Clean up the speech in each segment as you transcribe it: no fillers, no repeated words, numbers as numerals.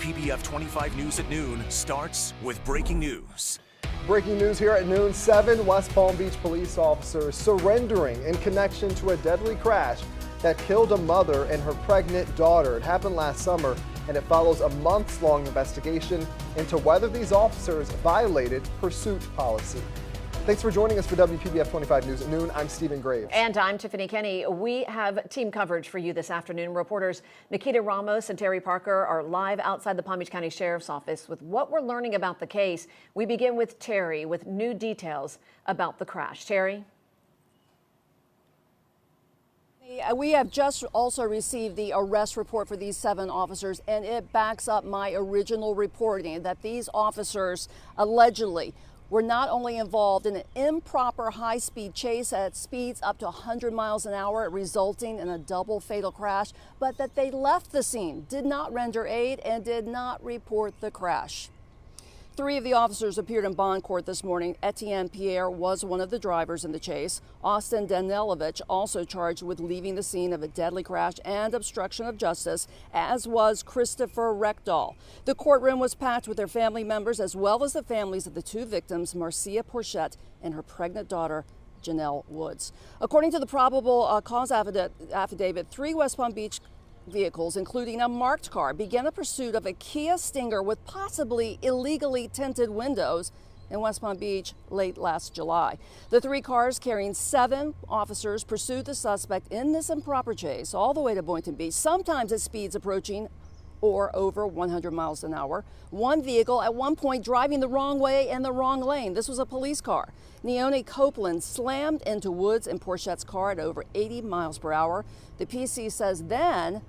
WPBF 25 News at noon starts with breaking news. Breaking news here at noon. 7 West Palm Beach police officers surrendering in connection to a deadly crash that killed a mother and her pregnant daughter. It happened last summer, and it follows a months-long investigation into whether these officers violated pursuit policy. Thanks for joining us for WPBF 25 News at noon. I'm Stephen Graves. And I'm Tiffany Kenny. We have team coverage for you this afternoon. Reporters Nikita Ramos and Terry Parker are live outside the Palm Beach County Sheriff's Office with what we're learning about the case. We begin with Terry with new details about the crash. Terry? We have just also received the arrest report for these 7 officers, and it backs up my original reporting that these officers allegedly were not only involved in an improper high-speed chase at speeds up to 100 miles an hour, resulting in a double fatal crash, but that they left the scene, did not render aid, and did not report the crash. 3 of the officers appeared in bond court this morning. Etienne Pierre was one of the drivers in the chase. Austin Danielovich also charged with leaving the scene of a deadly crash and obstruction of justice, as was Christopher Reckdahl. The courtroom was packed with their family members, as well as the families of the 2 victims, Marcia Porchette and her pregnant daughter, Janelle Woods. According to the probable cause affidavit, 3 West Palm Beach vehicles, including a marked car, began a pursuit of a Kia Stinger with possibly illegally tinted windows in West Palm Beach late last July. The 3 cars carrying 7 officers pursued the suspect in this improper chase all the way to Boynton Beach, sometimes at speeds approaching or over 100 miles an hour. One vehicle at one point driving the wrong way in the wrong lane. This was a police car. Neone Copeland slammed into Woods and Porchette's car at over 80 miles per hour. The PC says then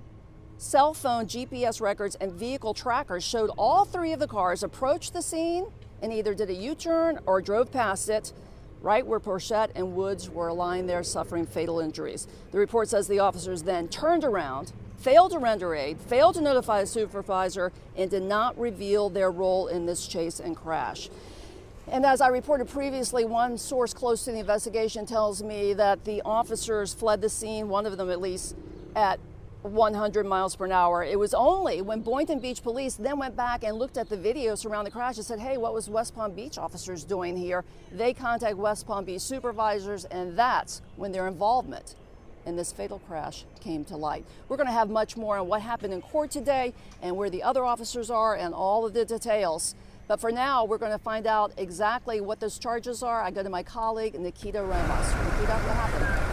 cell phone GPS records and vehicle trackers showed all 3 of the cars approached the scene and either did a U-turn or drove past it, right where Porchette and Woods were lying there suffering fatal injuries. The report says the officers then turned around, failed to render aid, failed to notify a supervisor, and did not reveal their role in this chase and crash. And as I reported previously, one source close to the investigation tells me that the officers fled the scene, one of them at least, at 100 miles per hour. It was only when Boynton Beach police then went back and looked at the videos around the crash and said, hey, what was West Palm Beach officers doing here? They contact West Palm Beach supervisors, and that's when their involvement in this fatal crash came to light. We're going to have much more on what happened in court today and where the other officers are and all of the details. But for now, we're going to find out exactly what those charges are. I go to my colleague, Nikita Ramos. Nikita, what happened?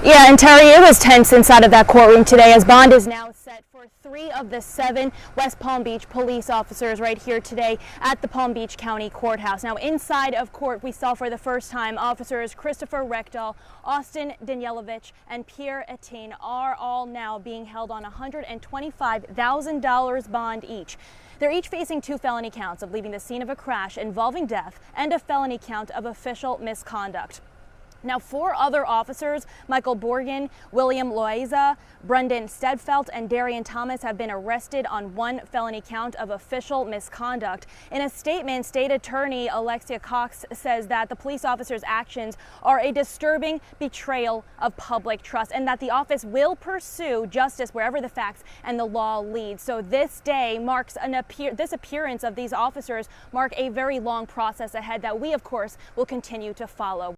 Yeah, and Terry, it was tense inside of that courtroom today as bond is now set for 3 of the 7 West Palm Beach police officers right here today at the Palm Beach County Courthouse. Now, inside of court, we saw for the first time officers Christopher Reckdahl, Austin Danielovich, and Pierre Etienne are all now being held on $125,000 bond each. They're each facing 2 felony counts of leaving the scene of a crash involving death and a felony count of official misconduct. Now, 4 other officers, Michael Borgen, William Loaiza, Brendan Stedfelt, and Darian Thomas, have been arrested on 1 felony count of official misconduct. In a statement, State Attorney Alexia Cox says that the police officers' actions are a disturbing betrayal of public trust and that the office will pursue justice wherever the facts and the law lead. So this day marks this appearance of these officers mark a very long process ahead that we, of course, will continue to follow.